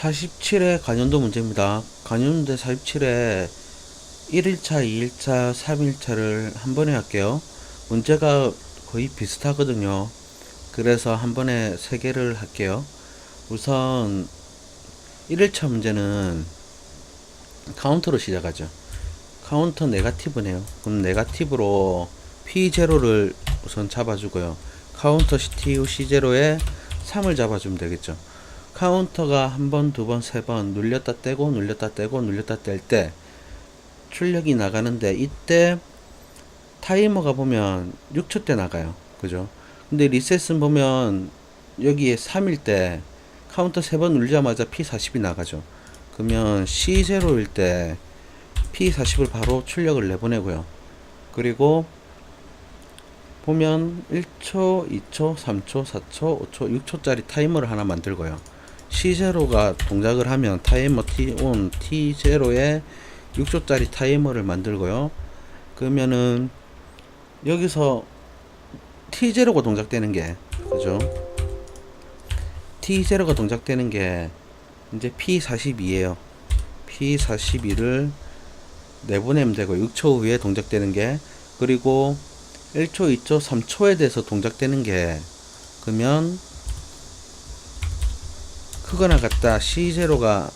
47회 간연도 문제입니다. 간연대 47회 1일차, 2일차, 3일차를 한 번에 할게요. 문제가 거의 비슷하거든요. 그래서 한 번에 3개를 할게요. 우선 1일차 문제는 카운터로 시작하죠. 카운터 네가티브네요. 그럼 네가티브로 P0를 우선 잡아주고요. 카운터 TU C0에 3을 잡아주면 되겠죠. 카운터가 한 번, 두 번, 세 번 눌렸다 떼고 눌렸다 떼고 눌렸다 뗄 때 출력이 나가는데, 이때 타이머가 보면 6초 때 나가요. 그죠? 근데 리셋은 보면 여기에 3일 때 카운터 3번 눌리자마자 P40이 나가죠. 그러면 C0일 때 P40을 바로 출력을 내보내고요. 그리고 보면 1초, 2초, 3초, 4초, 5초, 6초짜리 타이머를 하나 만들고요. C0가 동작을 하면 타이머 T1, T0에 6초짜리 타이머를 만들고요. 그러면은 여기서 T0가 동작되는 게, 그죠? T0가 동작되는 게 이제 P42예요. P42를 내보내면 되고, 6초 후에 동작되는 게, 그리고 1초, 2초, 3초에 대해서 동작되는 게, 그러면 크거나 같다 T0가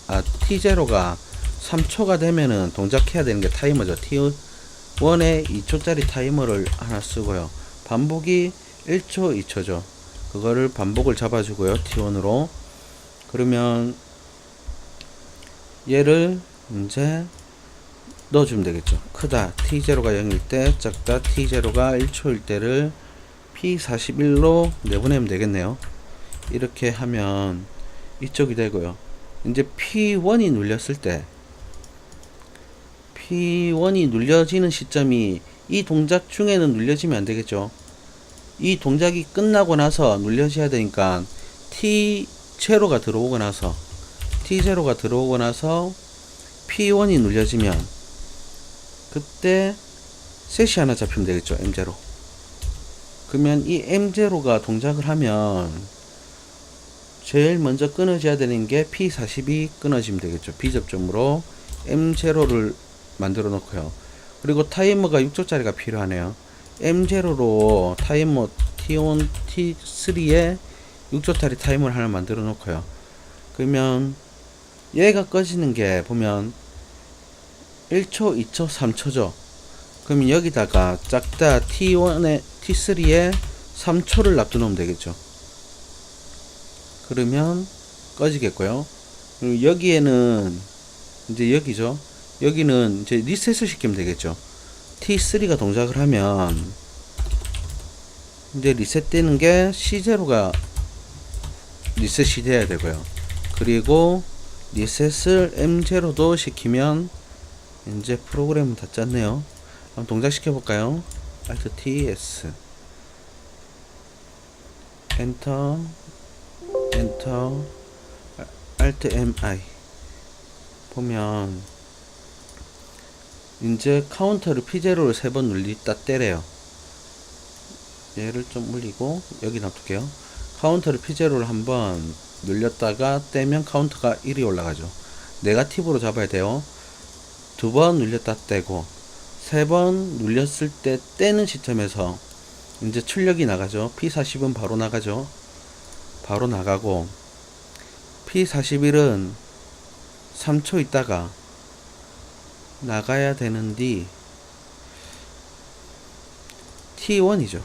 3초가 되면은 동작해야 되는 게 타이머죠. T1에 2초짜리 타이머를 하나 쓰고요. 반복이 1초, 2초죠. 그거를 반복을 잡아주고요. T1으로. 그러면 얘를 이제 넣어주면 되겠죠. 크다 T0가 0일 때, 작다 T0가 1초일 때를 P41로 내보내면 되겠네요. 이렇게 하면 이쪽이 되고요. 이제 P1이 눌렸을 때, P1이 눌려지는 시점이 이 동작 중에는 눌려지면 안 되겠죠. 이 동작이 끝나고 나서 눌려져야 되니까 T0가 들어오고 나서 P1이 눌려지면 그때 셋이 하나 잡히면 되겠죠. M0. 그러면 이 M0가 동작을 하면 제일 먼저 끊어져야 되는 게 P40이 끊어지면 되겠죠. B접점으로 M0를 만들어 놓고요. 그리고 타이머가 6초짜리가 필요하네요. M0로 타이머 T1, T3에 6초짜리 타이머를 하나 만들어 놓고요. 그러면 얘가 꺼지는 게 보면 1초, 2초, 3초죠. 그러면 여기다가 작다 T1에 T3에 3초를 놔두면 되겠죠. 그러면 꺼지겠고요. 그리고 여기에는 이제 여기죠. 여기는 이제 리셋을 시키면 되겠죠. T3가 동작을 하면 이제 리셋되는 게 C0가 리셋이 돼야 되고요. 그리고 리셋을 M0도 시키면 이제 프로그램은 다 짰네요. 한번 동작 시켜볼까요? Alt T S 엔터 엔터 Alt MI 보면 이제 카운터를 P0를 3번 눌리다 때려요. 얘를 좀 올리고 여기 놔둘게요. 카운터를 P0를 한번 눌렸다가 떼면 카운터가 1이 올라가죠. 네가티브로 잡아야 돼요. 2번 눌렸다 떼고 3번 눌렸을 때 떼는 시점에서 이제 출력이 나가죠. P40은 바로 나가죠. 바로 나가고 P41은 3초 있다가 나가야 되는데 T1이죠.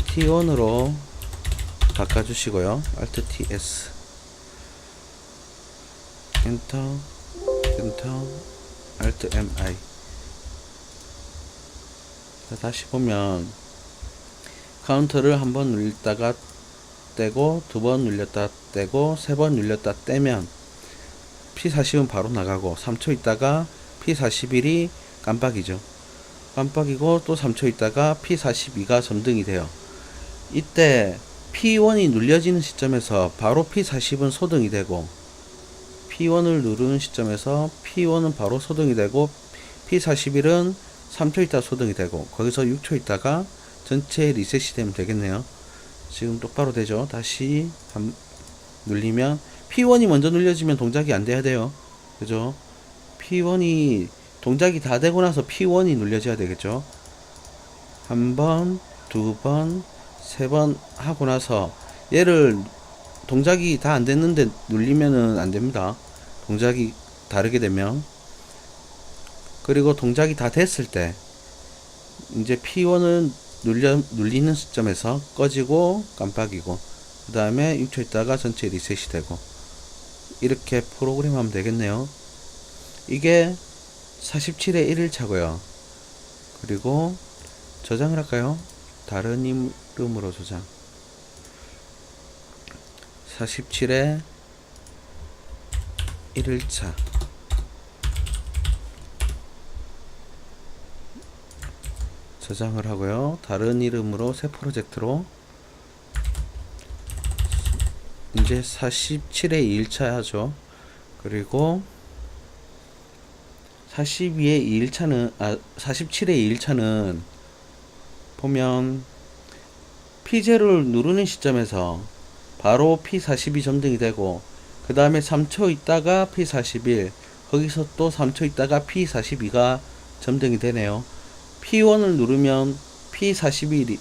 T1으로 바꿔주시고요. Alt TS 엔터 엔터 Alt MI. 다시 보면 카운터를 한 번 눌렸다가 떼고 2번 눌렸다 떼고 3번 눌렸다 떼면 P40은 바로 나가고 3초 있다가 P41이 깜빡이죠. 깜빡이고 또 3초 있다가 P42가 점등이 돼요. 이때 P1이 눌려지는 시점에서 바로 P40은 소등이 되고, P1을 누르는 시점에서 P1은 바로 소등이 되고 P41은 3초 있다 소등이 되고, 거기서 6초 있다가 전체 리셋이 되면 되겠네요. 지금 똑바로 되죠. 다시 눌리면 P1이 먼저 눌려지면 동작이 안 돼야 돼요. 그죠? P1이 동작이 다 되고 나서 P1이 눌려져야 되겠죠. 한 번, 두 번, 세 번 하고 나서 얘를 동작이 다 안 됐는데 눌리면은 안 됩니다. 동작이 다르게 되면. 그리고 동작이 다 됐을 때 이제 P1을 눌리는 시점에서 꺼지고 깜빡이고 그 다음에 6초 있다가 전체 리셋이 되고 이렇게 프로그램하면 되겠네요. 이게 47의 1일차고요. 그리고 저장을 할까요? 다른 이름으로 저장. 47의 1일차 저장을 하고요. 다른 이름으로 새 프로젝트로 이제 47의 2일차 하죠. 그리고 42의 2일차는 47의 2일차는 보면 P0를 누르는 시점에서 바로 P42 점등이 되고 그 다음에 3초 있다가 P41 거기서 또 3초 있다가 P42가 점등이 되네요. P1을 누르면 P41이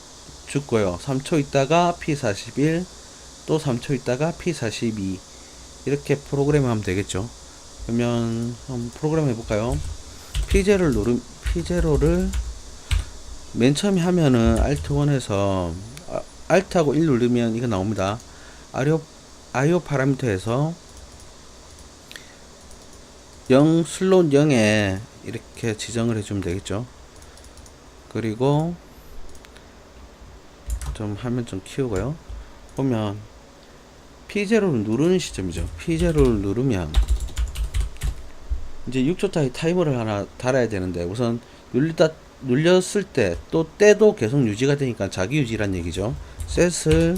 죽고요. 3초 있다가 P41 또 3초 있다가 P42 이렇게 프로그램 하면 되겠죠. 그러면 한번 프로그램 해볼까요? P0를 맨 처음에 하면은 Alt1에서 Alt하고 1 누르면 이거 나옵니다. IO 파라미터에서 0 슬롯 0에 이렇게 지정을 해주면 되겠죠. 그리고 좀 화면 좀 키우고요. 보면 P0를 누르는 시점이죠. P0를 누르면 이제 6초짜리 타이머를 하나 달아야 되는데 우선 눌렸을 때 또 때도 계속 유지가 되니까 자기 유지란 얘기죠. 셋을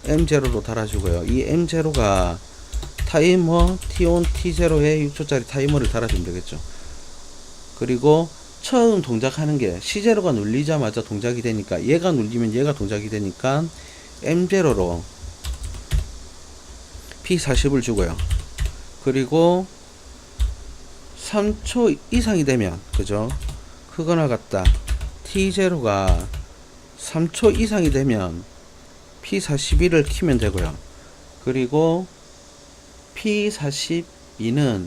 M0로 달아주고요. 이 M0가 타이머 T1, T0에 6초짜리 타이머를 달아주면 되겠죠. 그리고 처음 동작하는 게 C0가 눌리자마자 동작이 되니까 얘가 눌리면 얘가 동작이 되니까 M0로 P40을 주고요. 그리고 3초 이상이 되면 그죠? 크거나 같다 T0가 3초 이상이 되면 P41을 키면 되고요. 그리고 P42는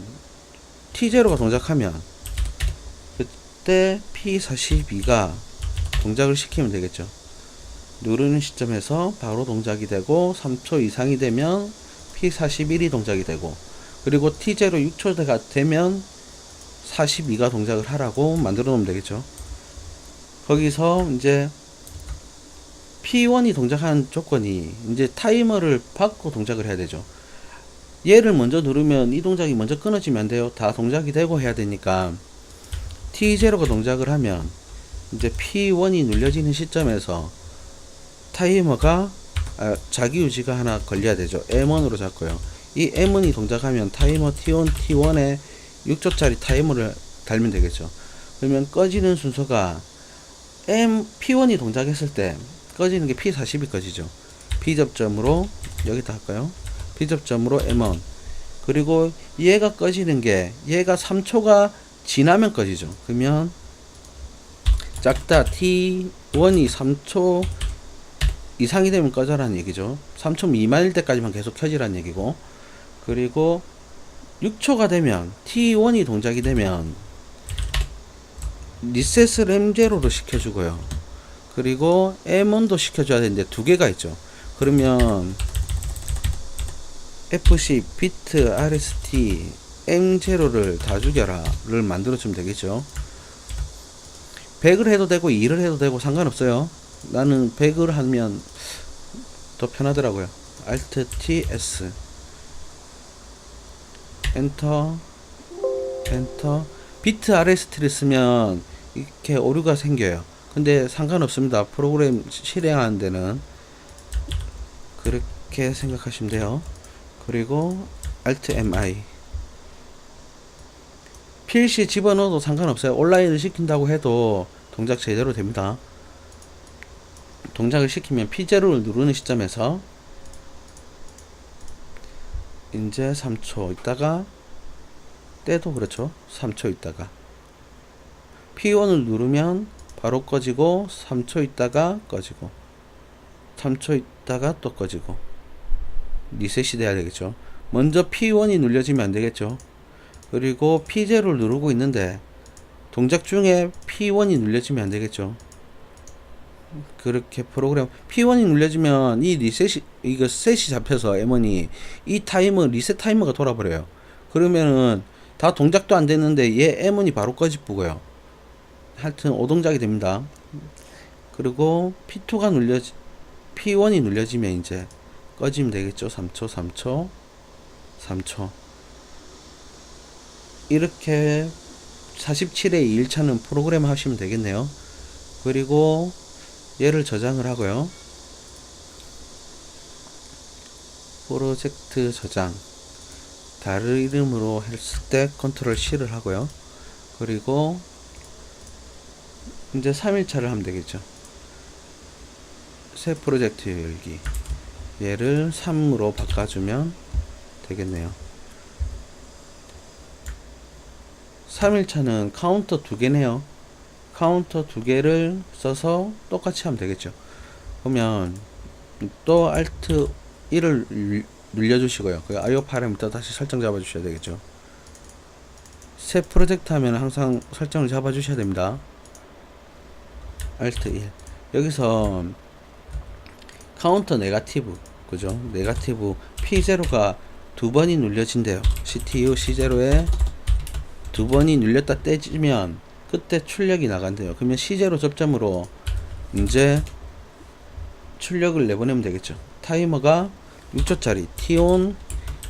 T0가 동작하면 그때 P42가 동작을 시키면 되겠죠. 누르는 시점에서 바로 동작이 되고 3초 이상이 되면 P41이 동작이 되고 그리고 T0 6초가 되면 42가 동작을 하라고 만들어 놓으면 되겠죠. 거기서 이제 P1이 동작하는 조건이 이제 타이머를 받고 동작을 해야 되죠. 얘를 먼저 누르면 이 동작이 먼저 끊어지면 안 돼요. 다 동작이 되고 해야 되니까 T0가 동작을 하면 이제 P1이 눌려지는 시점에서 타이머가 자기 유지가 하나 걸려야 되죠. M1으로 잡고요. 이 M1이 동작하면 타이머 T1에 6초짜리 타이머를 달면 되겠죠. 그러면 꺼지는 순서가 P1이 동작했을 때 꺼지는 게 P40이 꺼지죠. B접점으로 여기다 할까요? B접점으로 M1 그리고 얘가 꺼지는 게 얘가 3초가 지나면 꺼지죠. 그러면 작다 T1이 3초 이상이 되면 꺼져라는 얘기죠. 3초 미만일 때까지만 계속 켜지라는 얘기고 그리고 6초가 되면 T1이 동작이 되면 리셋을 M0로 시켜주고요. 그리고 M1도 시켜줘야 되는데 두 개가 있죠. 그러면 FC 비트 RST M0를 다 죽여라를 만들어주면 되겠죠. 100을 해도 되고 2를 해도 되고 상관없어요. 나는 100을 하면 더 편하더라고요. Alt T S 엔터 비트 RST를 쓰면 이렇게 오류가 생겨요. 근데 상관없습니다. 프로그램 실행하는 데는 그렇게 생각하시면 돼요. 그리고 Alt MI PLC에 집어넣어도 상관없어요. 온라인을 시킨다고 해도 동작 제대로 됩니다. 동작을 시키면 P0를 누르는 시점에서 이제 3초 있다가 때도 그렇죠. 3초 있다가 P1을 누르면 바로 꺼지고 3초 있다가 꺼지고 3초 있다가 또 꺼지고 리셋이 돼야 되겠죠. 먼저 P1이 눌려지면 안 되겠죠. 그리고 P0를 누르고 있는데 동작 중에 P1이 눌려지면 안 되겠죠. 그렇게 프로그램 P1이 눌려지면 이 리셋이 이거 셋이 잡혀서 M1이 이 타이머 리셋 타이머가 돌아버려요. 그러면은 다 동작도 안 됐는데 얘 M1이 바로 꺼지고요. 하여튼 오동작이 됩니다. 그리고 P2가 P1이 눌려지면 이제 꺼지면 되겠죠. 3초 3초 3초 이렇게 47의 2일차는 프로그램 하시면 되겠네요. 그리고 얘를 저장을 하고요. 프로젝트 저장 다른 이름으로 했을 때 컨트롤 C를 하고요. 그리고 이제 3일차를 하면 되겠죠. 새 프로젝트 열기 얘를 3으로 바꿔주면 되겠네요. 3일차는 카운터 2개네요. 카운터 2개를 써서 똑같이 하면 되겠죠. 그러면 또 Alt 1을 눌려주시고요. 그 IO 파라미터 다시 설정 잡아주셔야 되겠죠. 새 프로젝트 하면 항상 설정을 잡아주셔야 됩니다. Alt 1 여기서 카운터 네가티브 그죠? 네가티브 P0가 2번이 눌려진대요. CTU C0에 2번이 눌렸다 떼지면 그때 출력이 나간대요. 그러면 C0 접점으로 이제 출력을 내보내면 되겠죠. 타이머가 6초짜리 T-on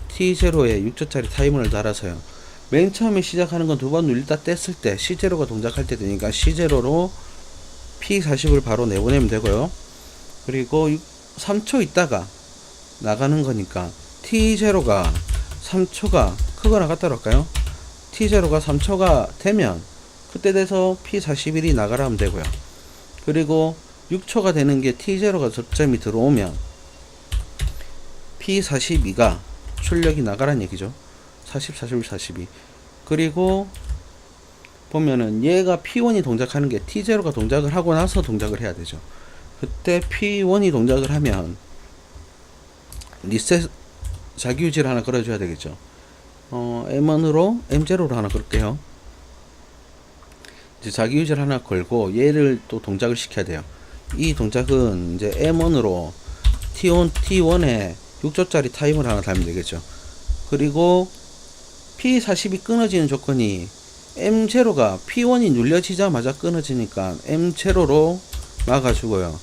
T0에 6초짜리 타이머를 달아서요. 맨 처음에 시작하는 건 2번 눌렸다 뗐을 때 C0가 동작할 때 되니까 C0로 P40을 바로 내보내면 되고요. 그리고 3초 있다가 나가는 거니까 T0가 3초가 크거나 같다로 할까요? T0가 3초가 되면 그때 돼서 P41이 나가라 하면 되고요. 그리고 6초가 되는 게 T0가 접점이 들어오면 P42가 출력이 나가란 얘기죠. 40, 41, 42. 그리고 보면은 얘가 P1이 동작하는 게 T0가 동작을 하고 나서 동작을 해야 되죠. 그때 P1이 동작을 하면 리셋 자기유지를 하나 걸어줘야 되겠죠. M1으로 M0로 하나 걸게요. 이제 자기유지를 하나 걸고 얘를 또 동작을 시켜야 돼요. 이 동작은 이제 M1으로 T1에 6초짜리 타임을 하나 달면 되겠죠. 그리고 P40이 끊어지는 조건이 M0가 P1이 눌려지자마자 끊어지니까 M0로 막아주고요.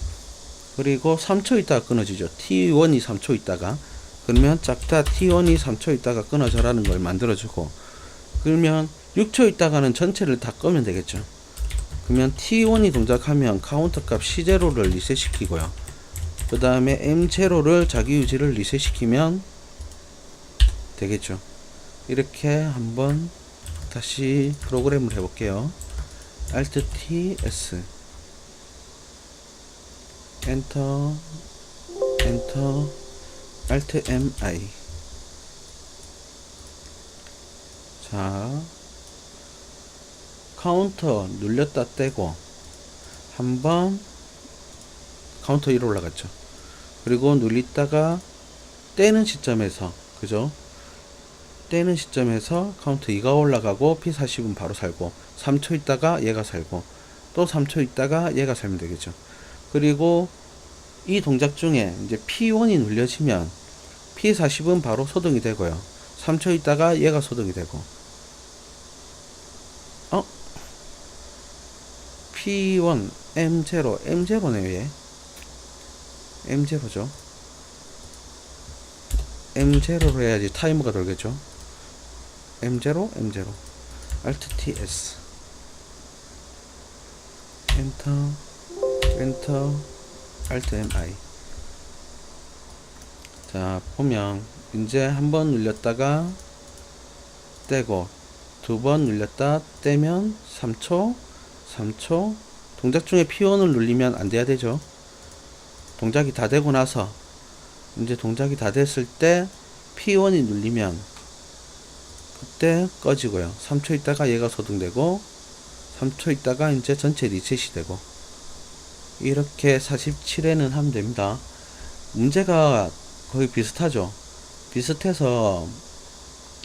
그리고 3초 있다가 끊어지죠. T1이 3초 있다가 그러면 짝다 T1이 3초 있다가 끊어져라는 걸 만들어주고 그러면 6초 있다가는 전체를 다 끄면 되겠죠. 그러면 T1이 동작하면 카운터 값 C0를 리셋시키고요. 그 다음에 M0를 자기유지를 리셋시키면 되겠죠. 이렇게 한번 다시 프로그램을 해볼게요. Alt T S 엔터 엔터 Alt M I 자 카운터 눌렸다 떼고 한번 카운터 1 올라갔죠. 그리고 눌리다가 떼는 시점에서 그죠? 떼는 시점에서 카운트 2가 올라가고 P40은 바로 살고 3초 있다가 얘가 살고 또 3초 있다가 얘가 살면 되겠죠. 그리고 이 동작 중에 이제 P1이 눌려지면 P40은 바로 소등이 되고요. 3초 있다가 얘가 소등이 되고 P1 M0 M0네요. 얘 M0죠. M0로 해야지 타이머가 돌겠죠. M0 M0 Alt TS 엔터 엔터 Alt MI 자 보면 이제 한번 눌렸다가 떼고 두 번 눌렸다 떼면 3초 3초 동작 중에 P1을 눌리면 안 돼야 되죠. 동작이 다 되고 나서 이제 동작이 다 됐을 때 P1이 눌리면 그때 꺼지고요. 3초 있다가 얘가 소등되고 3초 있다가 이제 전체 리셋이 되고 이렇게 47회는 하면 됩니다. 문제가 거의 비슷하죠. 비슷해서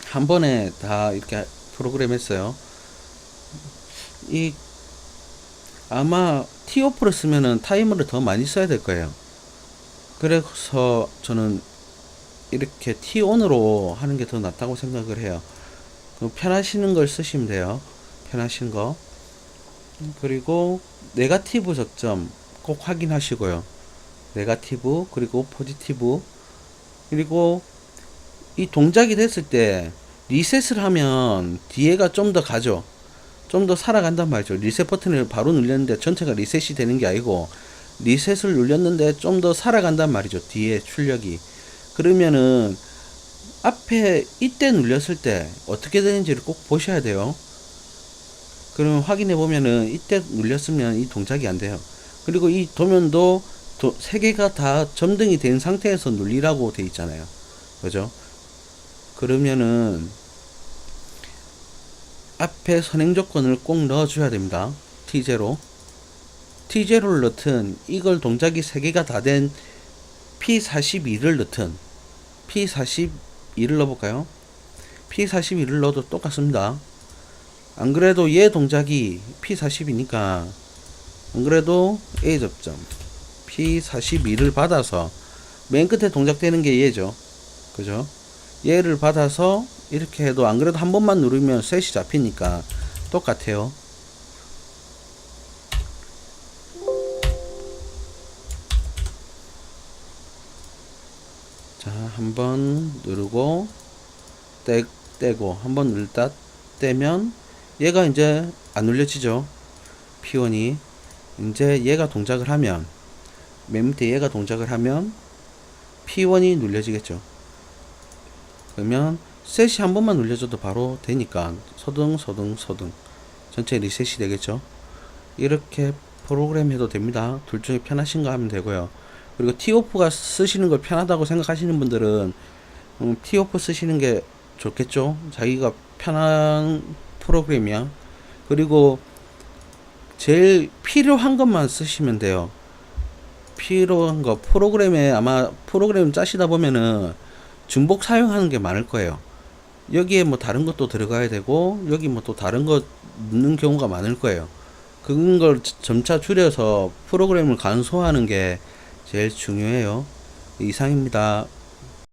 한 번에 다 이렇게 프로그램 했어요. 이 아마 T-OFF를 쓰면은 타이머를 더 많이 써야 될 거예요. 그래서 저는 이렇게 T-ON으로 하는 게 더 낫다고 생각을 해요. 편하시는 걸 쓰시면 돼요. 편하신 거. 그리고 네거티브 적점 꼭 확인하시고요. 네거티브 그리고 포지티브 그리고 이 동작이 됐을 때 리셋을 하면 뒤에가 좀 더 가죠. 좀 더 살아간단 말이죠. 리셋 버튼을 바로 눌렸는데 전체가 리셋이 되는 게 아니고 리셋을 눌렸는데 좀 더 살아간단 말이죠. 뒤에 출력이. 그러면은 앞에 이때 눌렸을 때 어떻게 되는지를 꼭 보셔야 돼요. 그러면 확인해 보면은 이때 눌렸으면 이 동작이 안 돼요. 그리고 이 도면도 세 개가 다 점등이 된 상태에서 눌리라고 돼 있잖아요. 그죠? 그러면은 앞에 선행 조건을 꼭 넣어줘야 됩니다. T0. T0를 넣든 이걸 동작이 3개가 다 된 P42를 넣든 P42를 넣어볼까요? P42를 넣어도 똑같습니다. 안 그래도 얘 동작이 P40이니까 안 그래도 A 접점 P42를 받아서 맨 끝에 동작되는 게 얘죠. 그죠? 얘를 받아서 이렇게 해도 안 그래도 한 번만 누르면 셋이 잡히니까 똑같아요. 자, 한번 누르고 떼고 한번 누르다 떼면 얘가 이제 안 눌려지죠. P1이 이제 얘가 동작을 하면 맨 밑에 얘가 동작을 하면 P1이 눌려지겠죠. 그러면 셋이 한 번만 눌려줘도 바로 되니까 소등 전체 리셋이 되겠죠. 이렇게 프로그램 해도 됩니다. 둘 중에 편하신 거 하면 되고요. 그리고 T-OFF가 쓰시는 걸 편하다고 생각하시는 분들은 T-OFF 쓰시는 게 좋겠죠. 자기가 편한 프로그램이야. 그리고 제일 필요한 것만 쓰시면 돼요. 필요한 거 프로그램에 아마 프로그램 짜시다 보면은 중복 사용하는 게 많을 거예요. 여기에 뭐 다른 것도 들어가야 되고 여기 뭐 또 다른 거 넣는 경우가 많을 거예요. 그런 걸 점차 줄여서 프로그램을 간소화하는 게 제일 중요해요. 이상입니다.